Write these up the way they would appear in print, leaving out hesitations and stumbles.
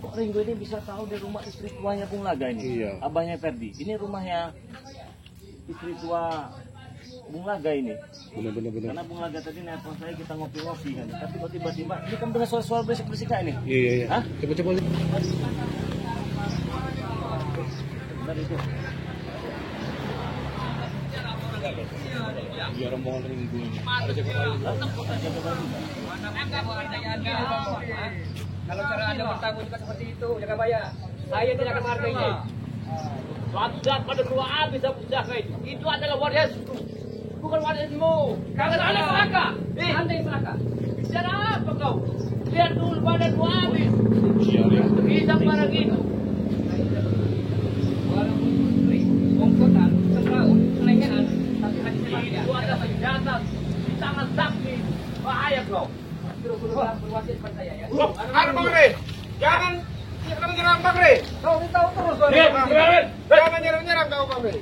Kok Ringo ini bisa tahu di rumah istri tuanya Bung Laga ini? Iya. Abahnya Ferdi. Ini rumahnya istri tua Bung Laga ini. Benar. Karena Bung Laga tadi nelpon saya, kita ngopi-ngopi kan. Tapi kok tiba-tiba ini kan dengar suara-suara berisik-berisik ini. Iya. Hah? Coba lihat. Benar itu. Biar rombongan Ringo ini. Ada jaga bayi. Kalau cara Anda bertanggung juga seperti itu, jaga bayar. Saya tidak akan menghargainya. Suatu saat pada keluar habis usaha itu adalah warisku, bukan warismu. Karena Anda celaka. Anda yang celaka. Bicara apa kau? Lihat dulu badanmu habis. Iya. Hisap barang itu. Walaupun putri, bongkotan, semraut, selengean, tapi hati Itu adalah senjata di tangan sakti. Bahaya kau. Suruh berwasiat kepada saya ya. Ada Bang Rey, jangan menyerang Bang Rey. Kau tahu terus Bang. Jangan nyerang kau Bang Rey.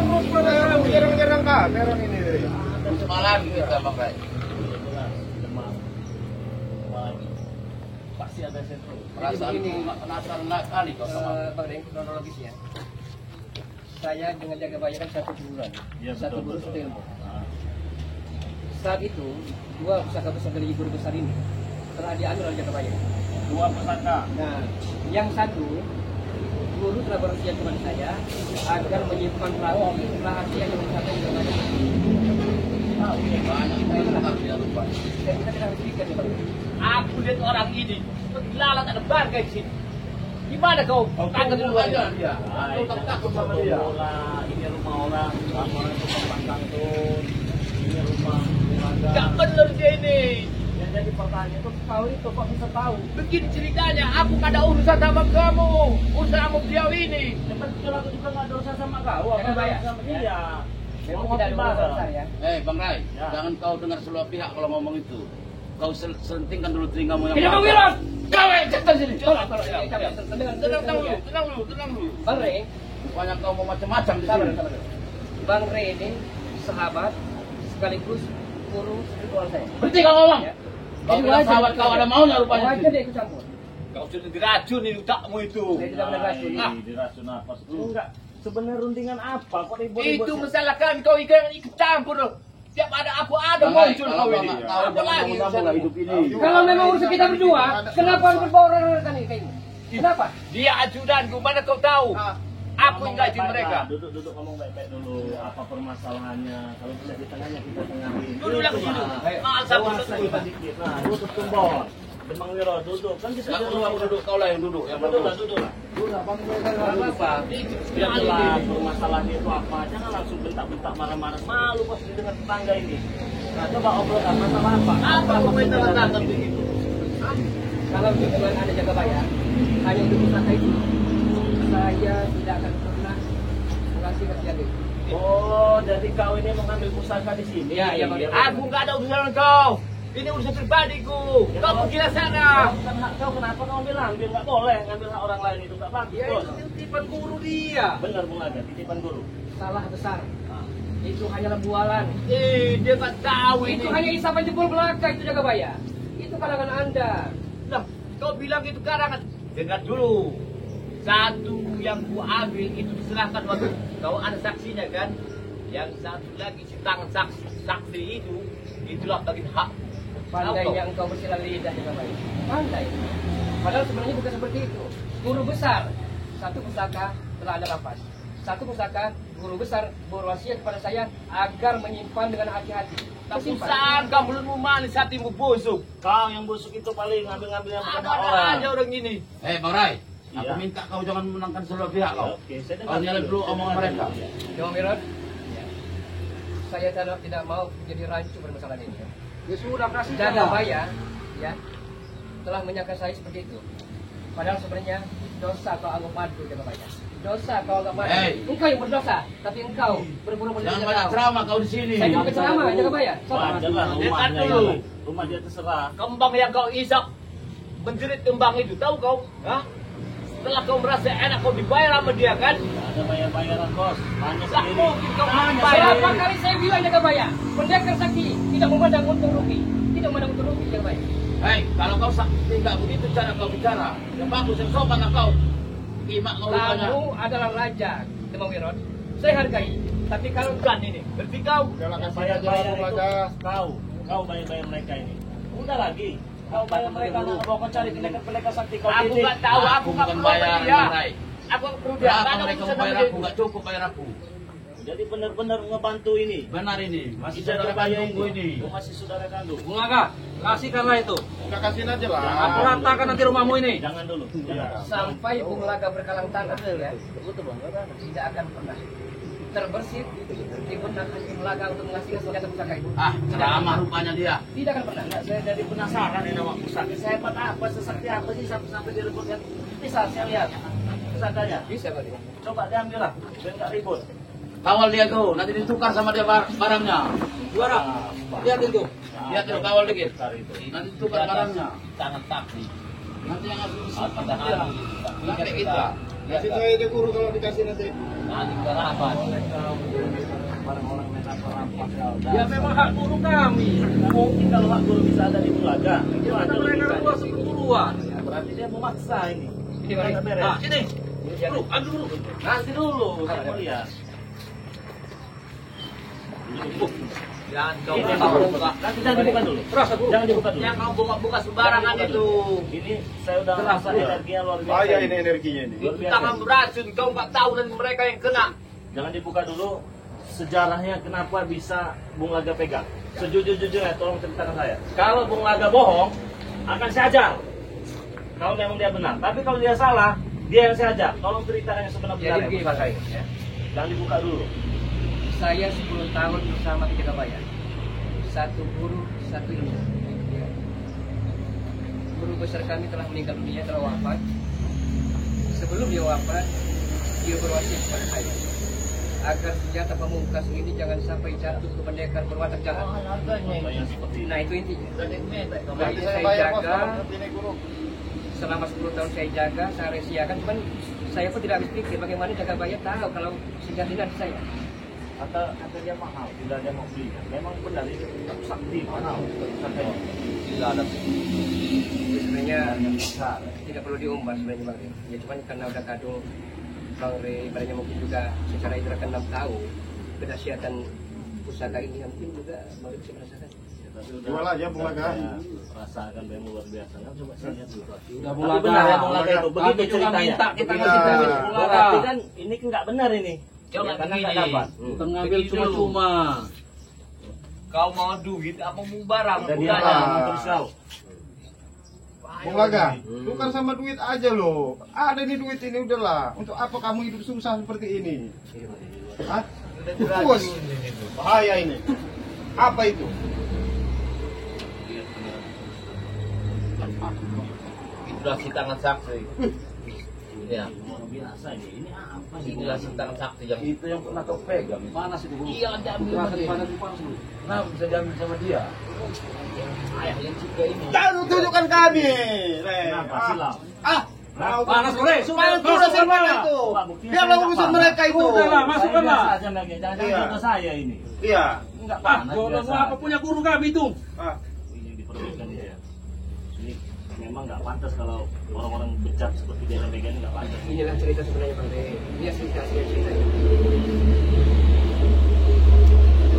Menyerang kau, terang ini. Malam kita pakai. Pasti ada sentrum. Perasaan penasaran kali kau sama. Bang Reng, kronologisnya. Saya dengan jaga bayar kan 1 bulan. Iya, Satu betul, bulan betul. satu ilmu. Saat itu, 2 pusaka besar dari guru besar ini telah diambil oleh jaga bayar. 2 pusaka. Nah, yang satu, guru telah berwasiat kepada saya agar menyimpan rahasia yang mencapai jaga bayar. Banyak saya lupa. Dan kita tidak harus pikir ya Bang. Aku lihat orang ini lalat ada barga di sini. Gimana kau? Tangkap dulu aja dia. Aku takut sama dia. Ini rumah orang itu pembangkang tuh. Ini rumah keluarga. Gak bener dia ini. Yang jadi pertanyaan itu tahu itu kok bisa tahu? Begini ceritanya, aku gak ada urusan sama kamu. Urusan sama beliau ini. Cepat aku juga nggak ada urusan sama kau. Aku Jangan ada bayar. urusan sama dia. Memang Mau tidak ada ngopi urusan bareng. besar ya. Bang Rai, Ya. jangan kau dengar sebelah pihak kalau ngomong itu. Kau sentingkan dulu telingamu yang Tidak mau belakang. bilang. Kau yang cepat sini. Coba. Tenang dulu. Bang Rey, Rupanya kau mau macam-macam di sabar, sini. sabar. Bang Rey ini sahabat sekaligus guru spiritual saya. Berhenti kau ngomong. Ya. Kau Jadi bilang wajar sahabat dia kau ikut ada maunya campur. rupanya. Wajar dia ikut campur. Kau sudah diracun ini otakmu itu. Saya tidak benar racun. Nah, diracun apa? Enggak. Sebenarnya rundingan apa? Kok ribut-ribut? Itu masalah kan kau ikut campur. Tiap ada aku ada Bang Rai, muncul kalau kau kau ini. nggak tahu Apa jangan lagi ngomong-ngomong urusanmu? hidup ini. Kalau memang urusan kita berdua, kenapa harus berbawa orang-orang ini kayak ini? Kenapa? Dia ajudanku, mana kau tahu? Aku yang gaji mereka. Duduk ngomong baik-baik dulu. Apa permasalahannya? Kalau bisa di tengahnya kita tengahin. Duduk lagi dulu. Maal sama Kita dikit. Nah, duduk tumbon. Demang Wiro duduk. Kan bisa Nggak perlu aku duduk, kau lah yang duduk. Yang Duduk lah, bagus. duduk lah. Apa? Biar jelas permasalahannya itu apa. Jangan langsung bentak-bentak marah-marah. Malu pas didengar tetangga ini. Nah, coba obrolkan masalah apa? Apa kau main masalah tangan ini? begitu? Kalau hubungan Anda jaga bayar, hanya untuk pusaka itu, saya tidak akan pernah mengasih kasihan itu. Oh, jadi kau ini mengambil pusaka di sini? Iya, iya, Bang. Aku nggak ada urusan dengan kau. Ini urusan pribadiku. Kau pergi ke sana. Bukan hak kau, kenapa kau ambil? Nggak boleh ngambil hak orang lain itu, nggak bagus. Ya, Bos. itu titipan guru dia. Benar Bung Aga, titipan guru. Salah besar. Itu hanyalah bualan. Dia nggak tahu ini. Itu hanya isapan jempol belaka itu jaga bayar. Itu kalangan Anda. Nah, kau bilang itu karangan. Dengar dulu. Satu yang ku ambil itu diserahkan waktu kau ada saksinya kan. Yang satu lagi si tangan saksi itu itulah bagi hak. Pandainya engkau bersilat lidah jaga bayar. Pandai. Padahal sebenarnya bukan seperti itu. Guru besar, satu pusaka telah ada lapas. Satu pusaka, guru besar berwasiat kepada saya agar menyimpan dengan hati-hati. Tak Simpan. usah kau belum manis hatimu busuk. Kau yang busuk itu paling ngambil-ngambil yang bukan hak Ada orang. aja orang ini. Bang Rai, aku Iya. minta kau jangan menangkan sebelah pihak kau. Oke, saya dengar. Kau nyala dulu omongan mereka. Dewa Mirot, saya tidak mau jadi rancu bermasalah ini. Ya sudah kasih Jaga bayar, ya, telah menyangka saya seperti itu. Padahal sebenarnya dosa kau anggap madu jaga bayar. Dosa kau anggap madu. Hei. Engkau yang berdosa, tapi engkau berpura-pura Jangan tidak banyak tahu. ceramah kau di sini. Saya cuma ceramah jaga bayar. Wajar lah Dengar rumahnya dulu. ya. Rumah dia terserah. Kembang yang kau isap menjerit kembang itu tahu kau? Hah? Setelah kau merasa enak kau dibayar sama dia kan? Nggak ada bayar-bayaran bos. Tanya Tak sendiri. mungkin kau Tanya bayar. Berapa kali saya bilang jaga bayar? Pendekar sakti tidak memandang untung rugi. Tidak memandang untung rugi jaga bayar. Hei, kalau kau tidak begitu cara kau bicara, yang bagus, yang sopan kau. Imak kau rupanya. Kamu adalah raja, Demang Wiron. Saya hargai. Tapi kalau Bukan ini. Berarti kau Jangan Yang kasih bayar aja bayar Bung itu Laga. kau bayar mereka ini. Udah lagi. Kau bayar mereka, nak bawa kau cari pendekar sakti kau aku didik. nggak tahu, aku Aku nggak bukan perlu bayar, sama dia. Marai. Aku nggak perlu dia. Nggak Berapa ada mereka urusan bayar sama aku? dia. Nggak cukup bayar aku. Jadi benar-benar ngebantu ini. Benar ini, masih Tidak saudara berbahaya kandungku ini. Kau masih saudara kandung. Bung Laga, kasihkanlah itu. Udah kasihin aja lah. Aku ratakan nanti rumahmu ini. Jangan dulu. Jangan. sampai Bung Laga berkalang tanah, ya, tidak akan pernah terbersih di benak Bung Laga untuk menghasilkan senjata pusaka itu. Ah, ceramah rupanya dia. Tidak akan pernah. Nggak, saya jadi penasaran ini nama pusaka. Sehebat apa, sesakti apa sih sampai direbutkan? Bisa saya lihat pusakanya. Bisa kali. Coba diambil lah, biar nggak ribut. Kawal dia tuh, nanti ditukar sama dia barangnya. Juara, lihat itu. Lihat itu kawal dikit. Nanti ditukar barangnya. Tangan saksi. Nanti yang harus Apa disimpan dan dia. anu? Nanti kita. Kasih tahu aja guru kalau dikasih nanti. Nanti garapan. Orang-orang main rampas kau. Ya memang hak guru kami. Mungkin kalau hak guru bisa ada di Bulaga. Itu Gimana ada mereka logikanya. keluar sekeluruan? Ya, berarti dia memaksa ini. Ini mari. Nggak beres. Nah, sini. Dulu, adu dulu. Nanti dulu, saya mau lihat. Jangan kau Ini, buka. nanti jangan dibuka dulu. Jangan dibuka dulu. Yang kau buka sembarangan Jangan dibuka itu. dulu. Ini saya udah merasa energinya luar biasa. Bahaya ini energinya ini. Luar Itu biasa. tangan beracun. Kau nggak tahu dan mereka yang kena. Jangan dibuka dulu. Sejarahnya kenapa bisa Bung Laga pegang. Sejujur-jujurnya tolong ceritakan saya. Kalau Bung Laga bohong, akan saya ajar. Kalau memang dia benar. Tapi kalau dia salah, dia yang saya ajar. Tolong ceritakan yang Jadi sebenar-benarnya. begini Pak Said, ya. Jangan dibuka dulu. Saya 10 tahun bersama Jaga Bayar. Satu guru, satu ilmu. Ya. Guru besar kami telah meninggal dunia, telah wafat. Sebelum dia wafat, dia berwasiat kepada saya agar senjata pamungkas ini jangan sampai jatuh ke pendekar berwatak jahat. Contohnya seperti ini. Nah itu intinya. Nanti saya bayar jaga. kos nanti ini guru. Selama 10 tahun saya jaga, saya rahasiakan. Cuman saya pun tidak habis pikir bagaimana Jaga Bayar tahu kalau senjata ini ada di saya. Kata dia mahal, tidak dia mau beli. Memang benar ini sakti mahal. Sakti. Tidak ada. Itu sebenarnya Yang besar. tidak perlu diumbar sebenarnya Bang Rey. Ya cuman karena udah kadung Bang Rey ibaratnya mungkin juga secara indra keenam tahu kedahsyatan pusaka ini, mungkin juga Bang Rey bisa merasakan. Ya, tapi udah- Jual aja, Bung Laga. saya rasakan memang luar biasa. Kan coba saya lihat dulu. Udah Tapi Bung Laga. benar ya Bung Laga itu. Kami Begitu juga ceritanya. minta kita Iya. kasih duit Bung Laga. Berarti kan ini kan nggak benar ini. Coba Karena begini. nggak dapat. Bukan ngambil Begini cuma-cuma. Kau mau duit apa mau barang? Udah Udah dia ada. terus kau. Bung Laga, bukan sama duit aja loh. Ada nih duit ini udahlah. Untuk apa kamu hidup susah seperti ini? Hah? Bos, bahaya ini. Apa itu? Itulah si tangan saksi. Ya. Luar biasa ini. Ini apa sih? Inilah si tangan sakti yang Itu yang pernah kau pegang. Panas itu. Bung. Iya, diambil sama Terasa dia. panas di panas. Bung. Kenapa bisa diambil sama dia? ayah yang juga ini. Jangan tunjukkan kami. Kenapa silau? Panas boleh. Panas sudah sama itu. Pak, buktinya Biarlah saya urusan nggak mereka itu. Udahlah, masukkanlah. Saya biasa aja Meg. Jangan Iya. ke saya ini. Iya. Enggak Ah, panas jodoh biasa. apa punya guru kami itu? Ah, Ini diperlukan dia. Ini memang nggak pantas kalau orang-orang bejat seperti dia dan Megan nggak pantas. Inilah cerita sebenarnya Bang Rey. Ini asli cerita.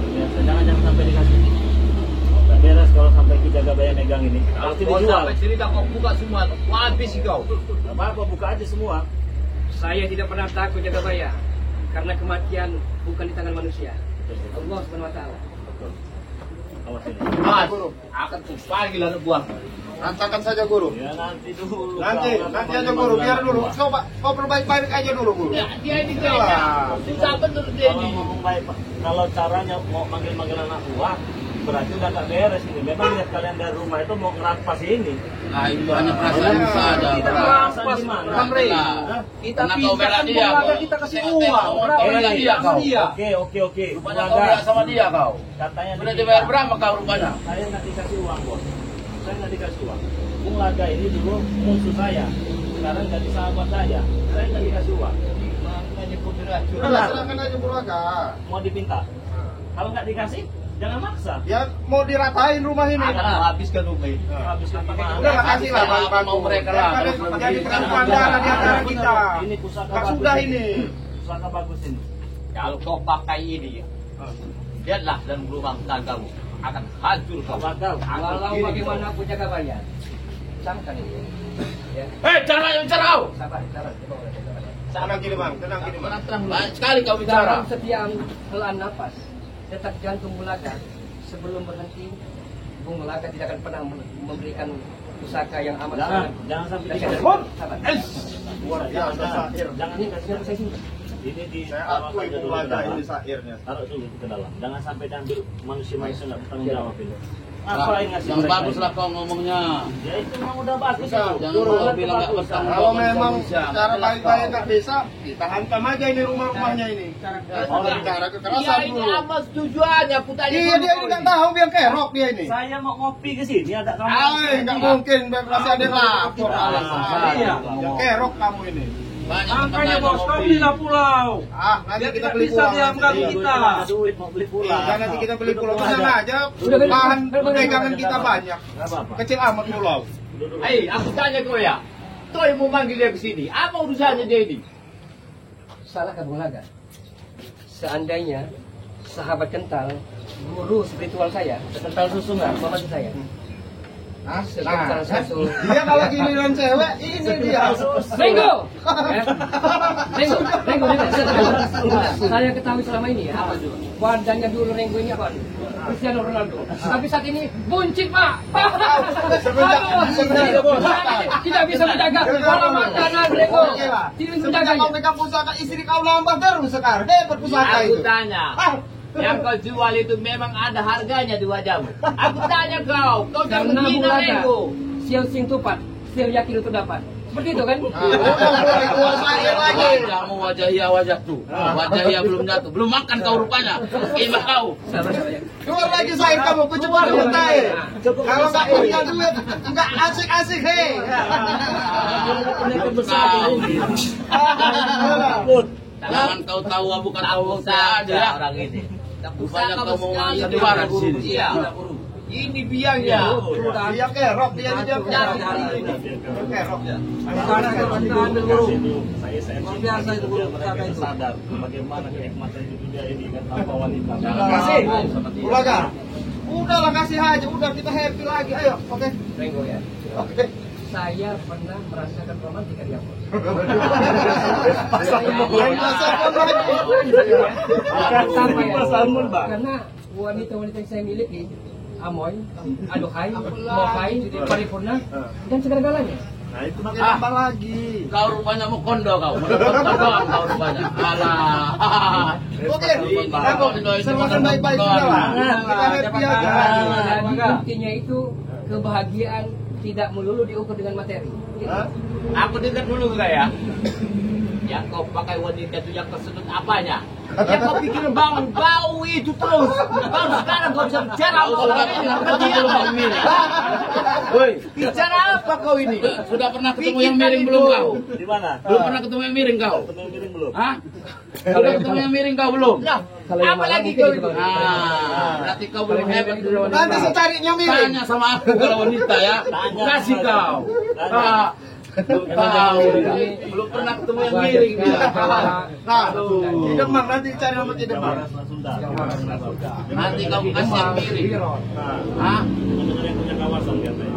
Biasa jangan sampai dikasih. Nggak beres kalau sampai Ki Jaga Bayar megang ini. Kalau Pasti kau dijual. sampai cerita kau buka semua, kau habis sih kau. Nggak apa-apa buka aja semua. Saya tidak pernah takut Jaga Bayar karena kematian bukan di tangan manusia. Allah Subhanahu wa taala. Betul. Awas ini. Mas, akan panggil anak buah. rantakan saja guru. Ya nanti dulu. Nanti Kau aja guru, biar dulu. Pak. Coba kau perbaik-baik aja dulu guru. Ya, dia ini Iya. kayaknya susah bener dia Kalau ini. ngomong baik Pak, kalau caranya mau manggil-manggil anak buah, berarti udah nggak beres ini. Memang lihat kalian dari rumah itu mau ngerampas ini. Nah itu hanya perasaan saja. Kita Bang. merampas gimana? Bang Rey. Hah? Kita pinjam dia, kita kasih uang. Berapa Bela dia kau. Oke. Rupanya kau lihat sama dia kau. Katanya Sudah di dibayar kita. berapa kau rupanya? Saya nggak dikasih uang bos. Saya nggak dikasih uang. Bung Laga ini dulu musuh saya. sekarang jadi sahabat saya nggak dikasih uang. Makanya kau beracun. Udah serahkan aja Bulaga. Mau dipinta. Kalau nggak dikasih, jangan maksa. Ya mau diratain rumah ini. Akan habiskan rumah ini. Habiskan pakai Udah lah kasih lah Apa mau mereka lah? Jadi perempuan darah di antara kita. Ini pusaka Nggak bagus sudah ini. Pusaka bagus ini. Kalau kau pakai ini, lihatlah dalam rumah tanggamu akan hancur kau. Bakal. Walau bagaimanapun jaga bayar. Camkan ini. Ya. Hei, jangan bicara kau. Sabar, sabar. Sabar. Tenang gini bang, tenang gini bang. Tenang, banyak sekali kau bicara. Dalam setiap helaan nafas, detak jantung Bulaga sebelum berhenti, Bung Bulaga tidak akan pernah memberikan pusaka yang amat Jangan sampai Sabar. dikasih. Sabar. Jangan dikasih. Saya simpan. Ini di Saya taruh akui saja dulu ke Bulaga dalam. ini sairnya. Taruh dulu ke dalam. Jangan sampai diambil manusia-manusia nggak bertanggung jawab ini. Apa yang ngasih Yang mereka bagus ini? lah kau ngomongnya. Ya itu memang udah bagus itu. Jangan kau bilang nggak bertanggung Kalau jawab. memang manusia. cara baik-baik nggak bisa, kita hantam aja ini rumah-rumahnya ini. Orang cara kekerasan Ya ini dulu. amat tujuannya, aku tanya Iya dulu dia kau nggak ini. tahu dia kerok dia ini. Saya mau ngopi ke sini ada kamu. Nggak mungkin masih ada yang lapor. Iya. Ya kerok kamu ini. Banyak Makanya tempat bos, yang kau ngopi. belilah pulau. Ah, nanti Biar kita tidak beli bisa pulang. diamkan nanti. kita. Duit mau beli pulang. Iya, nanti kita beli pulau. Tenang aja. Udah, Bahan udah, pegangan kita banyak. Nggak apa-apa. Kecil amat pulau. Hei, aku tanya kau ya. Kau yang mau manggil dia ke sini, apa urusannya dia ini? Salah kan Bulaga? Seandainya sahabat kental, guru spiritual saya, Kental susu nggak? membantu saya. Nah, Sebentar susu. dia kalau giliran cewek, ini dia. Ringo! Ya. Ringo. Saya ketahui selama ini ya. Badannya dulu Ringo ini apa? Cristiano Ronaldo. Tapi saat ini buncit, Pak. Sebentar, bos. Tidak bisa menjaga pola makanan Ringo. Tidak bisa Sebenarnya menjaga. kau pegang pusaka istri kau nambah terus sekarang. Dapat pusaka Aku itu. tanya. Yang kau jual itu memang ada harganya di wajahmu. Aku tanya kau jangan Karena menghina Bulaga, Ringo. sial sing tupat, sial yakin untuk dapat. Seperti itu kan? Sair lagi. Kamu wajah iya wajah tuh. Wajah iya belum jatuh. Belum makan kau rupanya. Imah kau. Sabar, sabar. Keluar lagi sair kamu, kecepat mutai. Kalau nggak punya duit, nggak asik-asik, hei. Penyakit besar ini. Jangan kau tahu bukan tahu Saja aja. orang ini. Rupanya kau mau sekali ngajak dia barang buru. sini. Iya. Ini biangnya. Dia kerok, dia di jam. Jadi Kerok. Sekarang kita ambil guru. Saya Luar biasa itu, biar Bu. mereka sadar bagaimana kenikmatan itu dia ini kan tanpa wanita. Kasih. Bulaga. Udahlah kasih aja, udah kita happy lagi. Ayo, oke. Ringo ya. Oke. Saya pernah merasakan romantika di Ambon. Karena wanita-wanita yang saya miliki, Amoy, Aduhai, Mohai, Paripurna, dan segala-galanya. Nah, itu pakai nambah lagi. Kau rupanya mau kondo kau. Mau kondo doang kau rupanya. Alah. Oke, aku serahkan baik-baik sudah lah. Kita happy aja. Jadi intinya itu kebahagiaan tidak melulu diukur dengan materi. Gitu. Hah? aku dengar dulu ya. Yang kau pakai wanita itu yang kesedut apanya? Yang kau pikir bau itu terus. Baru sekarang kau bisa bicara apa kau ini? Woi, Bicara apa kau ini? sudah pernah ketemu yang miring belum kau? Di mana? Belum pernah ketemu yang miring kau? Ketemu miring belum? Hah? Sudah ketemu yang miring kau belum? Nah, Kalau yang apa malam lagi mungkin kau di itu? Ah, berarti kau belum hebat. Nanti saya carinya miring. Tanya sama aku kalau wanita ya. Kasih kau. Ah, tahu. Belum pernah ketemu yang miring dia. Nah, Tidemang nanti cari sama Tidemang. Bahasa Sunda. Nanti kau kasih yang miring. Hah? Benar-benar yang punya kawasan katanya.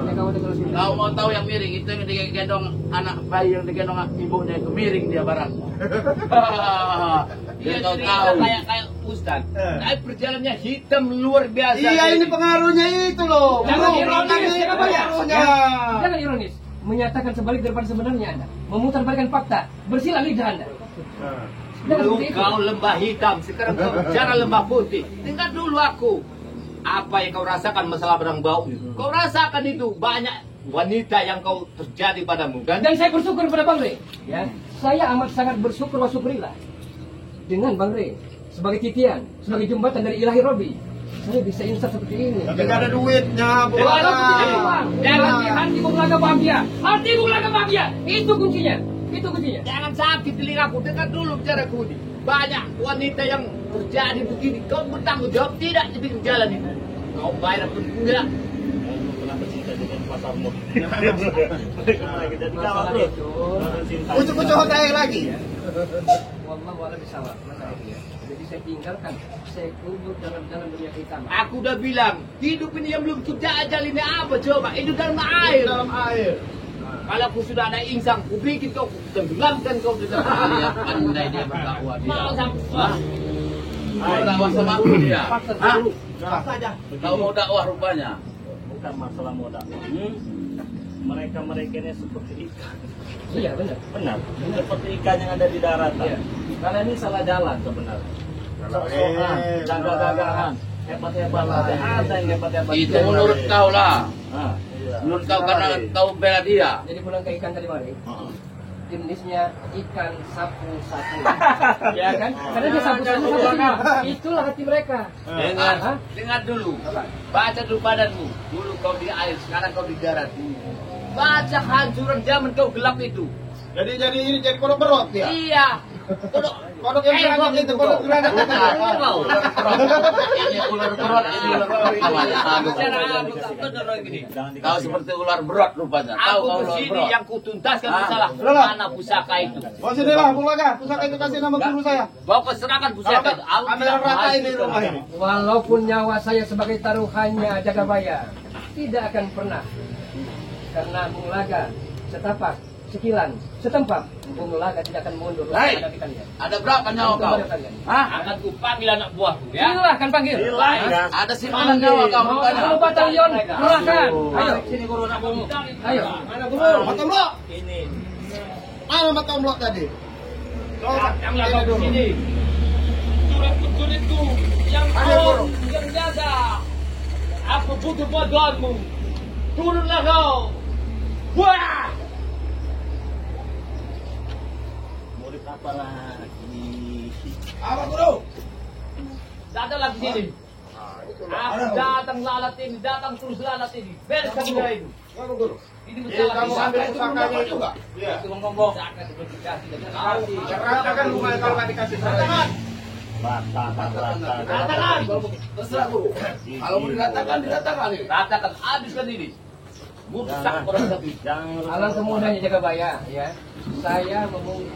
Kau mau tahu yang miring itu yang digendong anak bayi yang digendong ibunya itu miring dia barang. Dia Dia kau cerita tahu. kayak Ustaz. Tapi perjalanannya hitam luar biasa. Iya, ini pengaruhnya itu loh. Jangan Bro, ironis, ini jangan pengaruhnya. Jangan ironis. Menyatakan sebalik daripada sebenarnya Anda. Memutarbalikkan fakta. Bersihlah lidah Anda. Jangan Dulu seperti itu. kau lembah hitam, sekarang kau bicara lembah putih. Dengar dulu aku. Apa yang kau rasakan masalah barang bau? Kau rasakan itu banyak wanita yang kau terjadi padamu kan? Dan saya bersyukur kepada Bang Rey. Ya, saya amat sangat bersyukur wa syukurilah dengan Bang Rey sebagai titian, sebagai jembatan dari Ilahi Robi saya bisa insaf seperti ini. Tapi nggak ada duitnya, Bung Kalau Laga. seperti itu, Pak. Jangan hati Bung Laga bahagia. Hati Bung Laga bahagia. Itu kuncinya. Itu kuncinya. Jangan sakit telingaku, dengar dulu bicaraku ini. Banyak wanita yang terjadi begini, kau bertanggung jawab tidak di pinggir jalan itu. Kau bayar pun enggak. Kenapa cinta dengan pasarmu? Jadi kawat bro. Ucuk-ucuk hotel lagi. Wallah wala bisawab. Jadi saya tinggalkan. Saya kubur dalam dunia hitam. Aku udah bilang, hidup ini yang belum kita ajal ini apa coba? Hidup dalam air. Dalam air. Kalau aku sudah ada insang, aku bikin kau tenggelamkan kau di dalam air. Dia pandai dia berdakwah dia. Mau sampai. Berdakwah sama aku dia. Hah? Nah, saja. Kau mau dakwah rupanya. Bukan masalah modal. Mereka ini seperti ikan. Iya benar. Benar. Seperti ikan yang ada di daratan. Iya. Karena ini salah jalan sebenarnya. Sok-sokan, gagah-gagahan, hebat-hebat aja. Ada yang hebat-hebat. Itu menurut kau lah. Nah, iya. Menurut kau karena kau bela dia. Jadi pulang ke ikan tadi mari. Jenisnya ikan sapu-sapu. Ya kan? Karena dia sapu-sapu semua. Itulah hati mereka. Dengar, dengar dulu. Baca dulu badanmu. Dulu kau di air, sekarang kau di darat. Baca hancuran zaman kau gelap itu. Jadi ini jadi kodok berot ya. Iya. Kodok yang berangkat itu kodok berangkat. Ini ular berat, ini ular berat. Kau seperti ular berat rupanya. Tahu Aku kau ular kesini berat. yang kutuntaskan masalah Loh. mana pusaka itu. Bawa sini lah, Bung Laga. Pusaka itu kasih nama guru saya. Bawa keserahkan pusaka itu. Aku Ambil tidak rata mau ini itu. rumah ini. Walaupun nyawa saya sebagai taruhannya Jagabaya tidak akan pernah. Karena Bung Laga setapak, sekilan, setempat, Bung Laga tidak akan mundur. Hei. Menghadapi kalian. Ada berapa nyawa kau? Kepada kalian. Hah? Akan ku panggil anak buahku ya. Silahkan panggil. Silahkan. Ada simpan nyawa kau Mau rupanya. satu batalion, silahkan. Ayo, Sini guru nak guru. ayo. Mana guru? Matom lo. Ini. Mana matom lo tadi? Yang lakukan di sini. Curit-curitku yang kau yang jaga. Aku butuh bantuanmu. Turunlah kau. Wah! Murid apa lagi? Apa guru? Datang lagi sini. Aku datang lalat ini, datang terus lalat ini. Bereskan dia itu. Apa guru? Ini Iya, masalah kamu ambil pusakanya itu. Iya. Itu ngomong. Pusaka dikasih dan kasih. Rata kan lumayan kalau nggak dikasih rata. Ratakan. Terserah guru. Kalau mau diratakan, diratakan. Ratakan, habiskan ini. Musak orang sapi. Jangan Alangkah mudahnya Jagabaya, ya. Saya membangun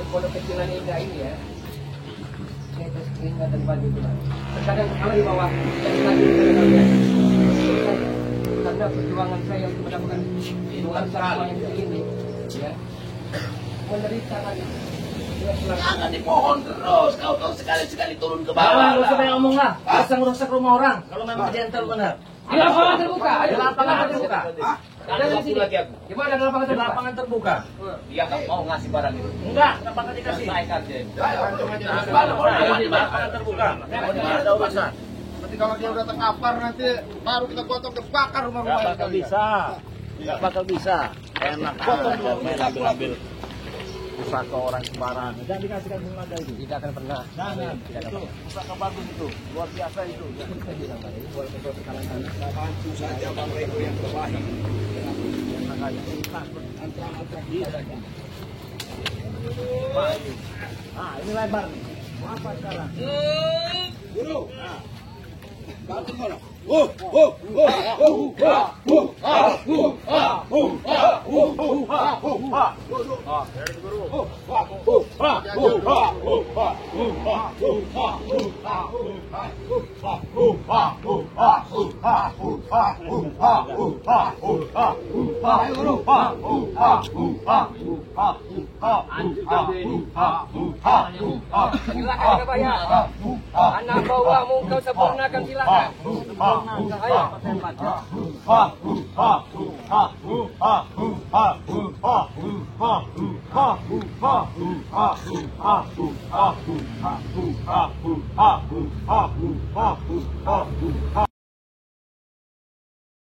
pondok kecilan indah ini ya. Saya ingat dan baju itu. Terkadang kalau di bawah, jadi lagi karena perjuangan saya untuk mendapatkan luar sama yang ini, ya. Menderita lagi. Jangan dimohon terus. Kau sekali-sekali turun ke Bawah, bawah. lu sampai ngomong lah. Pasang rusak rumah orang. Kalau memang gentle benar. Di lapangan terbuka, ayo. Di lapangan terbuka. Ada waktu lagi aku. Gimana di lapangan Di terbuka? lapangan terbuka. Dia nggak mau ngasih barang itu. Enggak, kenapa nggak dikasih? Selesaikan dia. Di lapangan terbuka. Tidak ada urusan. Nanti kalau dia udah terkapar nanti baru kita gotong kebakar rumah-rumah Nggak bakal bisa. Nggak bakal bisa. Enak aja main ambil pusaka orang sembarangan. Jangan dikasihkan Bung Laga itu. Tidak akan pernah. Jangan. Itu pusaka bagus itu. Luar biasa itu. Ah, ini lebar. Mau apa sekarang? Silakan Jagabaya. Anak bawamu kau sempurnakan, silakan. Ayo.